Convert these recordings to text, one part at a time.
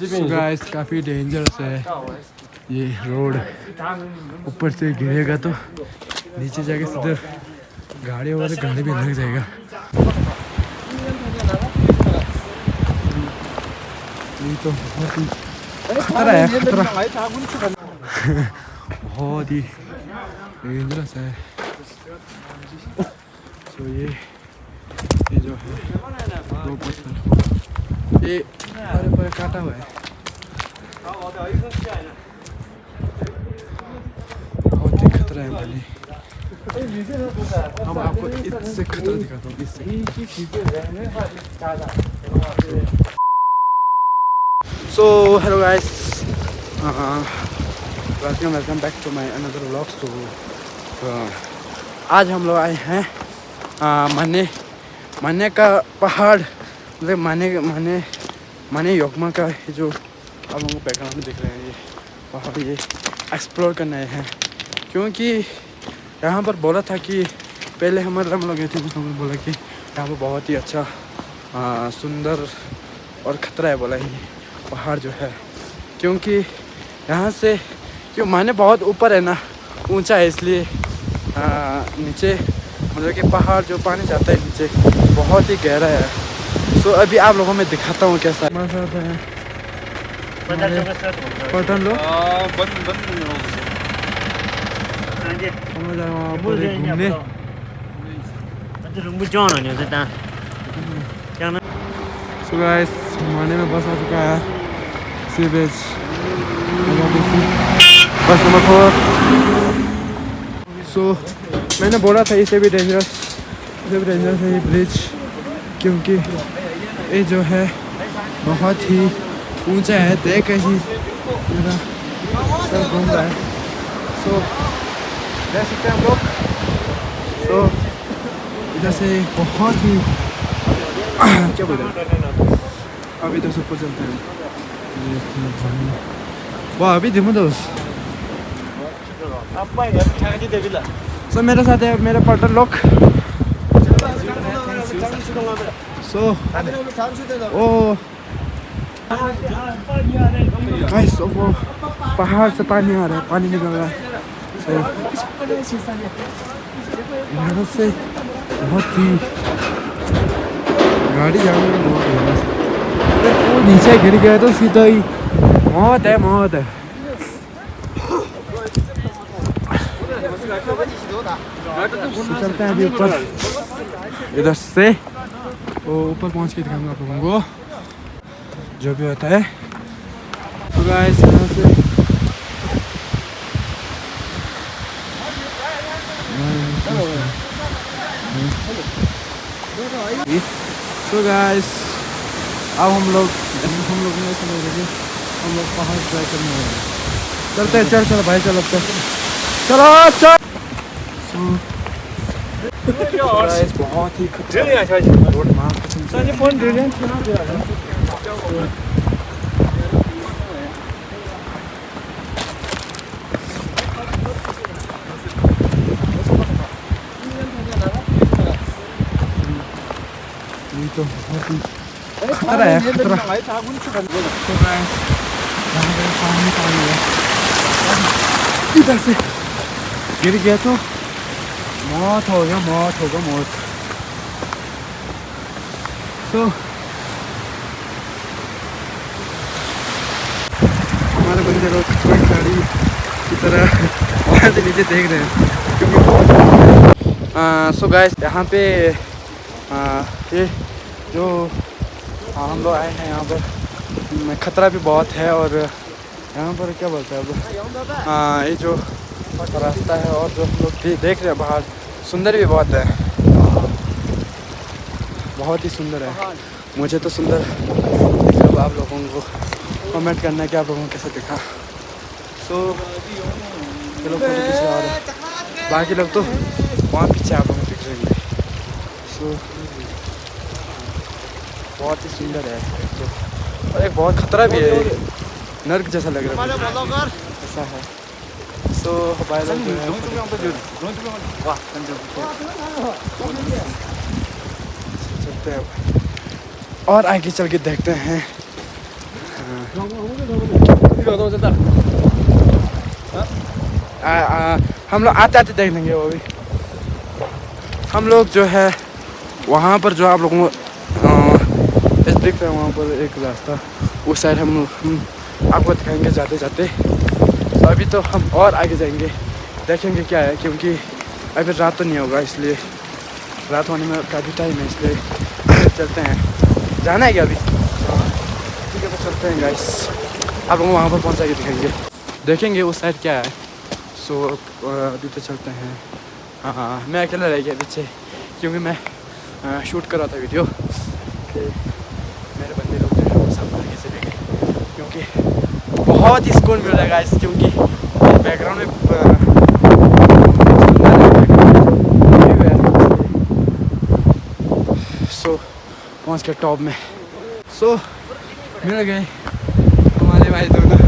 Guys काफ़ी dangerous है ये रोड। ऊपर से गिरेगा तो नीचे जाके सीधे गाड़ी होगा तो गाड़ी भी लग जाएगा। ये तो बहुत ही खतरा है, खतरा बहुत ही डेंजरस है। तो ये जो है दो पत्थर ये हमारे ऊपर काटा हुआ है। बहुत ही खतरा है पानी। अब आपको इससे खतरा दिखाता हूँ, इससे। So hello guys, welcome back to my another vlog. So आज हम लोग आए हैं माने का पहाड़, मतलब माने योगमा का जो आप लोगों को बैकग्राउंड में दिख रहे हैं, ये पहाड़ ये एक्सप्लोर करने आए हैं। क्योंकि यहाँ पर बोला था कि पहले हम लोग गए थे, कुछ लोगों ने बोला कि यहाँ पर बहुत ही अच्छा सुंदर और ख़तरा है बोला, ये पहाड़ जो है। क्योंकि यहाँ से क्यों माने बहुत ऊपर है ना, ऊंचा है, इसलिए नीचे मतलब कि पहाड़ जो पानी जाता है नीचे बहुत ही गहरा है। सो अभी आप लोगों में दिखाता हूँ कैसा है। पटन लो घूमने। सो गाइस माने में बस आ चुका है, सी बीच बस नंबर 4। सो मैंने बोला था इसे भी डेंजरस है ये ब्रिज, क्योंकि ये जो है बहुत ही ऊंचा है। देख ही मेरा सर घूम रहा है। सो देख सकते हैं हम लोग। सो इधर से बहुत ही क्या बोल रहे हैं, अभी तो ऊपर चलते हैं। वाह अभी दिमो दोस्त। सो मेरे साथ है मेरे पार्टनर लोग। सो ओ गाइस वो पहाड़ से पानी आ रहा है, पानी निकल रहा है। सो यहाँ से बहुत ही गाड़ी जाने में बहुत है। वो नीचे गिर गया तो सीधा ही मौत है। चलते हैं अभी ऊपर, इधर से वो ऊपर पहुंच के दिखाऊंगा आप लोगों को जो भी होता है। तो गाइस यहाँ से तो गाइस अब हम लोग नहीं समझ रहे, हम लोग पहाड़ ट्राई करने वाले हैं। चलते हैं, चल भाई चलो चलो। गाइस बहुत ही रोड मार तो बहुत ही खतरा है, खतरा। तो गाइस यहाँ पे पानी है, इधर से गिर गया तो मौत होगा। सो हमारे बंदे लोग गाड़ी की तरह वहाँ से नीचे देख रहे हैं, क्योंकि सो गाइस यहाँ पे ये जो हम लोग आए हैं यहाँ पर खतरा भी बहुत है। और यहाँ पर क्या बोलते हैं अब, ये जो रास्ता है और जो हम लोग देख रहे हैं बाहर, सुंदर भी बहुत है, बहुत ही सुंदर है। मुझे तो सुंदर, अब आप लोगों को कमेंट करना है कि आप लोगों को कैसा दिखा। सो चलो फोटो पीछे, और बाकी लोग तो वहाँ पीछे आप लोगों को दिख रहे हैं। सो बहुत ही सुंदर है तो, और एक बहुत खतरा भी है, नर्क जैसा लग रहा है ऐसा है। सो भाई लोग चलते हैं और आगे चल के देखते हैं हम लोग आते आते देख लेंगे वो भी। हम लोग जो है वहाँ पर जो आप लोगों को दिख रहा है वहाँ पर एक रास्ता, उस साइड हम आपको दिखाएंगे जाते जाते। तो अभी तो हम और आगे जाएंगे, देखेंगे क्या है, क्योंकि अभी रात तो नहीं होगा, इसलिए रात होने में काफ़ी टाइम है, इसलिए चलते हैं। जाना है क्या अभी? ठीक है तो चलते हैं गाइस, आप लोगों को वहाँ पर पहुँचा के दिखाएंगे, देखेंगे उस साइड क्या है। सो अभी तो चलते हैं। हाँ मैं अकेला रह गया पीछे, क्योंकि मैं शूट कर रहा था वीडियो। मेरे बंदे लोग जो है वो सब आगे चले गए, क्योंकि बहुत ही सुकून मिल रहा है, क्योंकि बैकग्राउंड में सो पहुँच के टॉप में। सो मिल गए हमारे भाई दोनों।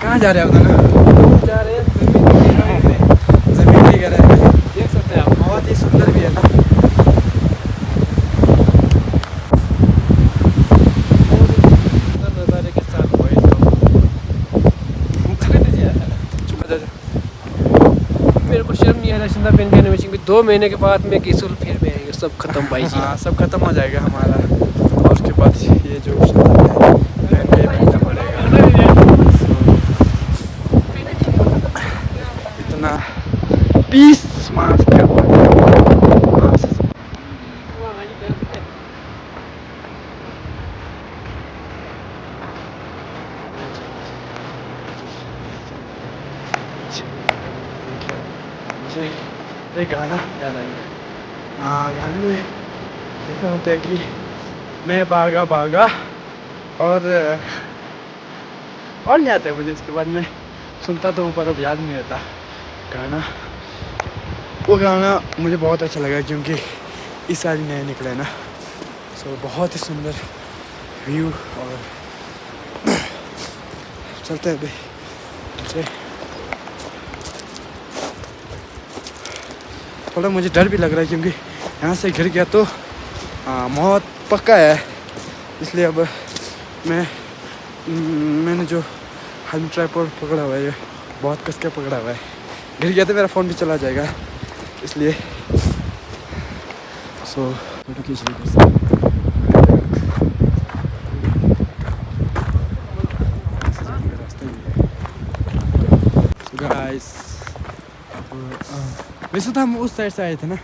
कहाँ जा रहे हैं आप दोनों? जा रहे हैं ज़मीन की कर रहे हैं, देख सकते हैं आप, बहुत ही सुंदर भी है ना। नज़ारे के साथ भाई मेरे को शर्म नहीं आ रहा शिंदा पेन कहने में, 2 महीने के बाद मैं किसुल फिर में आएंगे, सब खत्म भाई जी। हाँ सब खत्म हो जाएगा हमारा, और उसके बाद ये जो भेजना पड़ेगा। इतना पीस मास क्या बात है। एक गाना याद आएगा। हाँ गाने में ऐसा होता है कि मैं भागा भागा और नहीं आता है मुझे, इसके बाद मैं सुनता तो हूँ पर अब याद नहीं रहता गाना। वो गाना मुझे बहुत अच्छा लगा, क्योंकि इस साल नया निकला है ना। सो बहुत ही सुंदर व्यू, और चलते हैं भाई। थोड़ा मुझे डर भी लग रहा है, क्योंकि यहाँ से गिर गया तो मौत पक्का है, इसलिए अब मैंने जो हाथ में ट्राइपॉड पकड़ा हुआ है बहुत कस के पकड़ा हुआ है, गिर गया तो मेरा फ़ोन भी चला जाएगा, इसलिए सो फोटो खींच लीजिए। गाइस वैसे तो हम उस साइड से आए थे ना,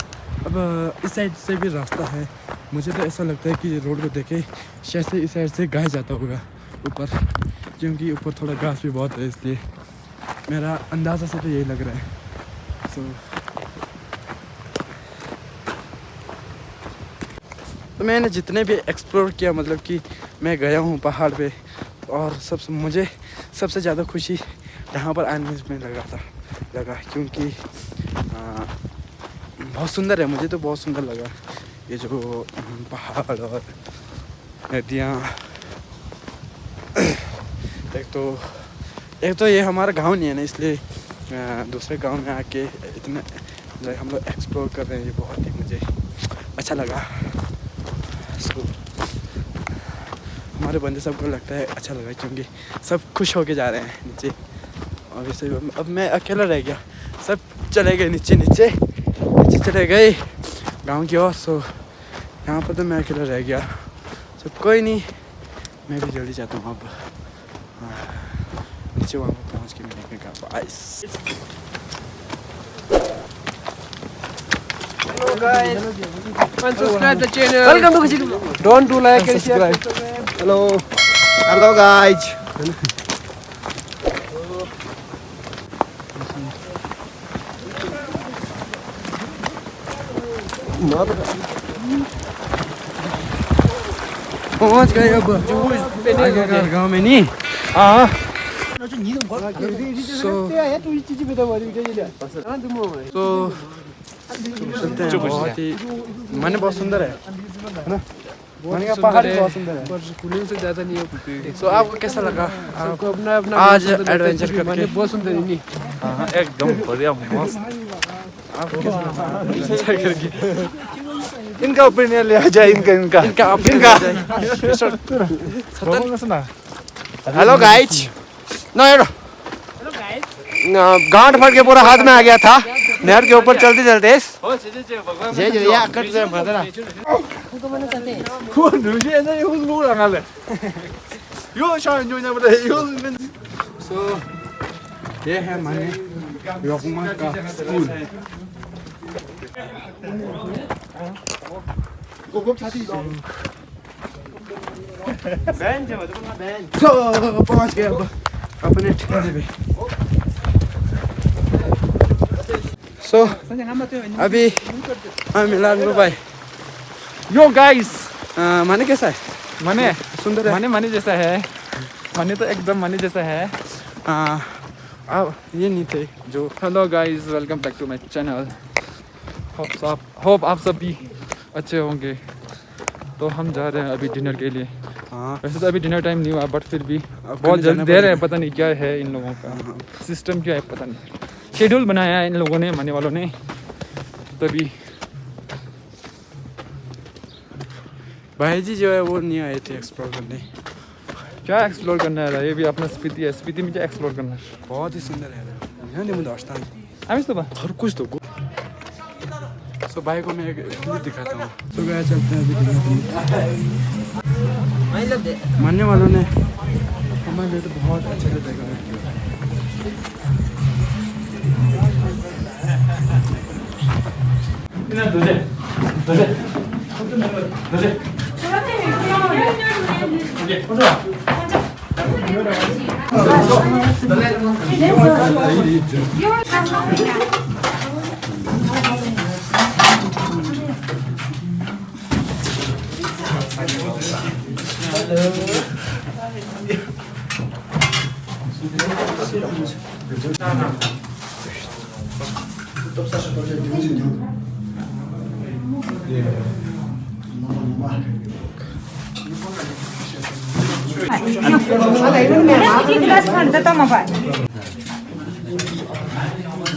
अब इस साइड से भी रास्ता है। मुझे तो ऐसा लगता है कि रोड को देखे शायद से इस साइड से गाय जाता होगा ऊपर, क्योंकि ऊपर थोड़ा घास भी बहुत है, इसलिए मेरा अंदाज़ा से तो यही लग रहा है। तो मैंने जितने भी एक्सप्लोर किया, मतलब कि मैं गया हूँ पहाड़ पे, और मुझे सबसे ज़्यादा खुशी यहाँ पर आने में लगा, क्योंकि बहुत सुंदर है। मुझे तो बहुत सुंदर लगा ये जो पहाड़ और नदियाँ। एक तो ये हमारा गांव नहीं है ना, इसलिए दूसरे गांव में आके इतने हम लोग एक्सप्लोर कर रहे हैं, ये बहुत ही मुझे अच्छा लगा। हमारे बंदे सबको लगता है अच्छा लगा, क्योंकि सब खुश होके जा रहे हैं नीचे। और वैसे अब मैं अकेला रह गया, सब चले गए नीचे चले गए गांव की ओर। सो यहाँ पर तो मैं अकेला रह गया। सब कोई नहीं, मैं भी जल्दी जाता हूँ अब नीचे, वहाँ पर पहुँच के मिलेंगे guys. Hello guys, unsubscribe the channel. Welcome to Kashid. Don't do like and share. Hello guys. पहुँच गए अब गाँव में नहीं। हाँ चलते हैं। बहुत ही माने बहुत सुंदर है ना, माने का पहाड़ बहुत सुंदर है, पर कूलिंग से ज़्यादा नहीं है। तो आपको कैसा लगा? आपको अपना आज एडवेंचर करके बहुत सुंदर है। हाँ एकदम बढ़िया मस्त। आपको कैसा लगा एडवेंचर करके? इनका ओपिनियन लिया जाए, इनका इनका हेलो गाइज ना यार गांठ फट के पूरा हाथ में आ गया था नहर के ऊपर चलते चलते सो ये है माने योगमा का स्कूल तो पहुंच गए अब अपने ठिकाने पे सो अभी हाँ मिला भाई यो गाइस माने कैसा है मने सुंदर है मने जैसा है मने तो एकदम मने जैसा है अब ये नहीं थे जो hello guys welcome back to my channel hope आप सब भी अच्छे होंगे तो हम जा रहे हैं अभी डिनर के लिए हाँ वैसे तो अभी डिनर टाइम नहीं हुआ बट फिर भी बहुत कहीं जल्दी जाना दे रहे हैं पड़ेगा। पता नहीं क्या है इन लोगों का सिस्टम क्या है पता नहीं शेड्यूल बनाया है इन लोगों ने माने वालों ने तभी भाई जी जो है वो नहीं आए थे एक्सप्लोर करने क्या एक्सप्लोर करना है ये भी अपना स्पीति है स्पीति में क्या एक्सप्लोर करना है बहुत ही सुंदर है यहाँ नहीं मुझे दोस्तान आमिष तो बा हर कुछ तो सो भाई को मैं एक क्लिप दिखाता हूँ तो गया चलते हैं अभी मानने वालों ने हमारे लिए तो बहुत अच्छे से डेकोरेट किया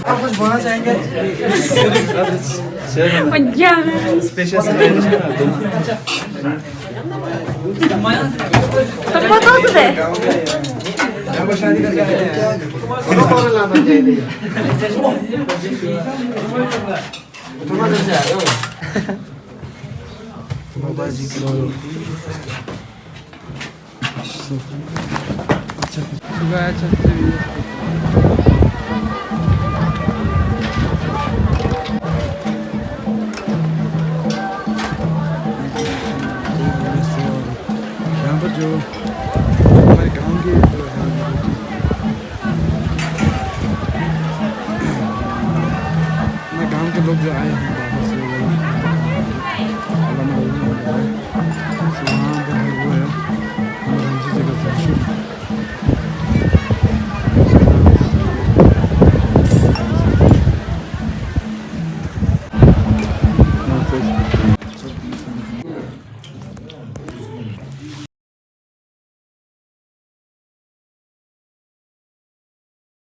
आप कुछ बोलना चाहेंगे यहाँ पर जो हमारे गांव के जो है हमारे गांव के लोग जो आए हैं